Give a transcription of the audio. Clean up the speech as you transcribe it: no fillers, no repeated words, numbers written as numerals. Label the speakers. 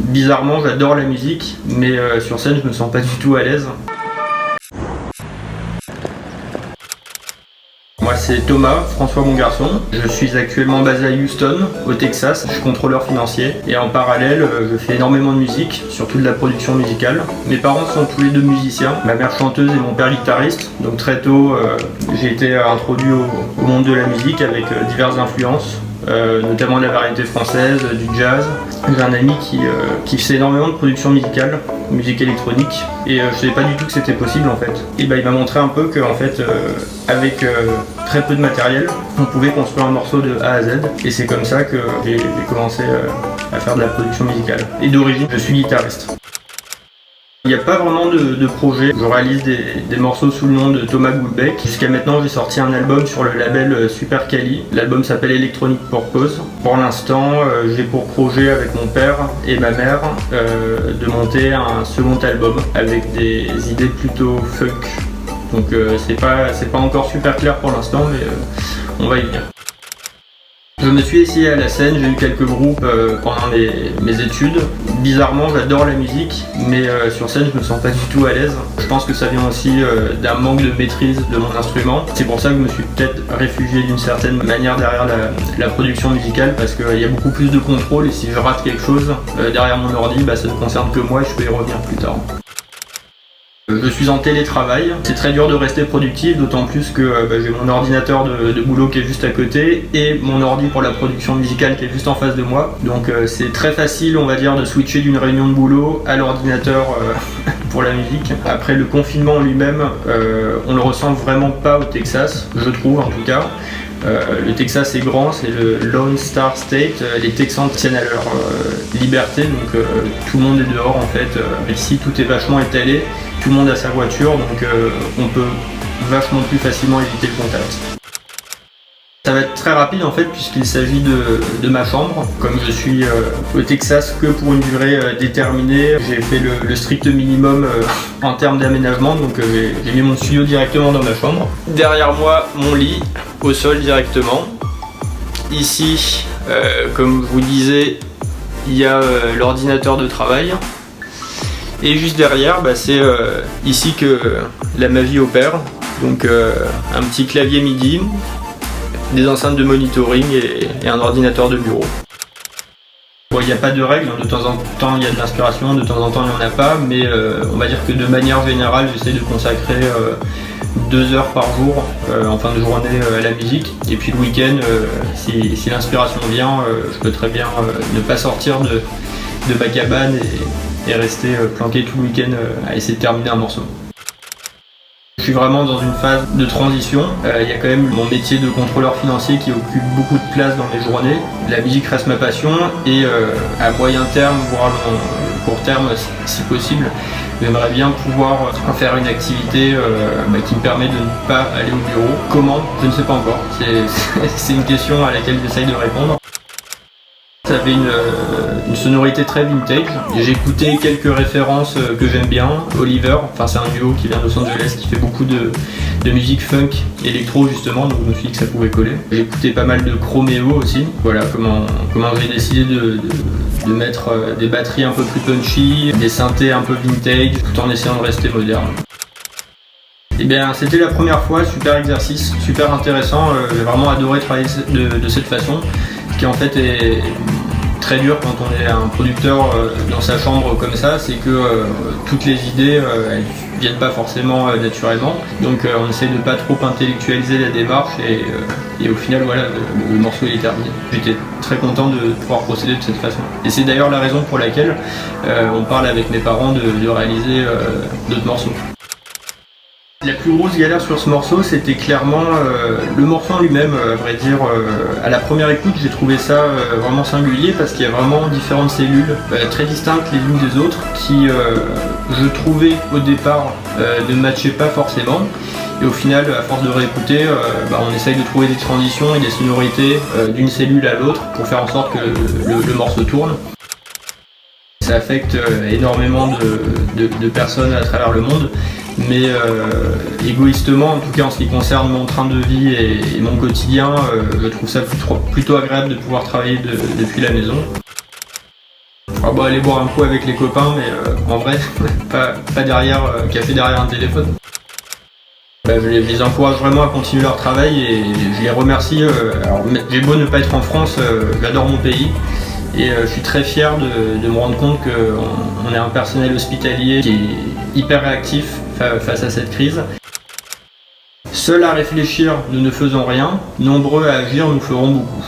Speaker 1: Bizarrement, j'adore la musique, mais sur scène, je me sens pas du tout à l'aise. Moi, c'est Thomas, François mon garçon. Je suis actuellement basé à Houston, au Texas. Je suis contrôleur financier et en parallèle, je fais énormément de musique, surtout de la production musicale. Mes parents sont tous les deux musiciens, ma mère chanteuse et mon père guitariste. Donc très tôt, j'ai été introduit au monde de la musique avec diverses influences. Notamment de la variété française, du jazz. J'ai un ami qui fait énormément de production musicale, musique électronique, et je savais pas du tout que c'était possible en fait. Et il m'a montré un peu que en fait, avec très peu de matériel, on pouvait construire un morceau de A à Z, et c'est comme ça que j'ai commencé à faire de la production musicale. Et d'origine, je suis guitariste. Il n'y a pas vraiment de projet. Je réalise des morceaux sous le nom de Thomas Goulbec. Jusqu'à maintenant, j'ai sorti un album sur le label Super Cali. L'album s'appelle Electronic Purpose. Pour l'instant, j'ai pour projet avec mon père et ma mère de monter un second album avec des idées plutôt funk. Donc c'est pas encore super clair pour l'instant, mais on va y venir. Je me suis essayé à la scène, j'ai eu quelques groupes pendant mes études. Bizarrement, j'adore la musique, mais sur scène, je me sens pas du tout à l'aise. Je pense que ça vient aussi d'un manque de maîtrise de mon instrument. C'est pour ça que je me suis peut-être réfugié d'une certaine manière derrière la production musicale, parce qu'il y a beaucoup plus de contrôle, et si je rate quelque chose derrière mon ordi, ça ne concerne que moi et je peux y revenir plus tard. Je suis en télétravail, c'est très dur de rester productif, d'autant plus que j'ai mon ordinateur de boulot qui est juste à côté et mon ordi pour la production musicale qui est juste en face de moi. Donc c'est très facile, on va dire, de switcher d'une réunion de boulot à l'ordinateur pour la musique. Après le confinement en lui-même, on le ressent vraiment pas au Texas, je trouve en tout cas. Le Texas est grand, c'est le Lone Star State, les Texans tiennent à leur liberté, donc tout le monde est dehors en fait. Ici tout est vachement étalé, tout le monde a sa voiture, donc on peut vachement plus facilement éviter le contact. Ça va être très rapide en fait puisqu'il s'agit de ma chambre. Comme je suis au Texas que pour une durée déterminée, j'ai fait le strict minimum en termes d'aménagement, donc j'ai mis mon studio directement dans ma chambre. Derrière moi, mon lit, au sol directement. Ici, comme je vous disais, il y a l'ordinateur de travail. Et juste derrière, c'est ici que la magie opère. Donc un petit clavier MIDI, des enceintes de monitoring et un ordinateur de bureau. Il n'y a pas de règles, de temps en temps il y a de l'inspiration, de temps en temps il n'y en a pas, mais on va dire que de manière générale j'essaie de consacrer 2 heures par jour en fin de journée à la musique, et puis le week-end si l'inspiration vient, je peux très bien ne pas sortir de ma cabane et rester planqué tout le week-end à essayer de terminer un morceau. Je suis vraiment dans une phase de transition. Il y a quand même mon métier de contrôleur financier qui occupe beaucoup de place dans mes journées. La musique reste ma passion et à moyen terme, voire court terme si possible, j'aimerais bien pouvoir en faire une activité qui me permet de ne pas aller au bureau. Comment? Je ne sais pas encore. C'est une question à laquelle j'essaye de répondre. Ça avait une sonorité très vintage. J'ai écouté quelques références que j'aime bien. Oliver, c'est un duo qui vient de Los Angeles qui fait beaucoup de musique funk, électro justement, donc je me suis dit que ça pouvait coller. J'ai écouté pas mal de Chromeo aussi. Voilà comment j'ai décidé de mettre des batteries un peu plus punchy, des synthés un peu vintage, tout en essayant de rester moderne. Eh bien, c'était la première fois, super exercice, super intéressant. J'ai vraiment adoré travailler de cette façon, ce qui en fait est très dur quand on est un producteur dans sa chambre comme ça, c'est que toutes les idées elles viennent pas forcément naturellement, donc on essaie de pas trop intellectualiser la démarche et au final voilà, le morceau il est terminé. J'étais très content de pouvoir procéder de cette façon, et c'est d'ailleurs la raison pour laquelle on parle avec mes parents de réaliser d'autres morceaux. La plus grosse galère sur ce morceau, c'était clairement le morceau en lui-même, à vrai dire. À la première écoute, j'ai trouvé ça vraiment singulier parce qu'il y a vraiment différentes cellules très distinctes les unes des autres qui, je trouvais au départ, ne matchaient pas forcément. Et au final, à force de réécouter, on essaye de trouver des transitions et des sonorités d'une cellule à l'autre pour faire en sorte que le morceau tourne. Ça affecte énormément de personnes à travers le monde. Mais égoïstement, en tout cas en ce qui concerne mon train de vie et mon quotidien, je trouve ça plutôt agréable de pouvoir travailler depuis la maison. Ah bah aller boire un coup avec les copains, mais en vrai, pas derrière, café derrière un téléphone. Bah, je les encourage vraiment à continuer leur travail et je les remercie. Alors j'ai beau ne pas être en France, j'adore mon pays et je suis très fier de me rendre compte qu'on est un personnel hospitalier qui est hyper réactif face à cette crise. Seuls à réfléchir, nous ne faisons rien. Nombreux à agir, nous ferons beaucoup.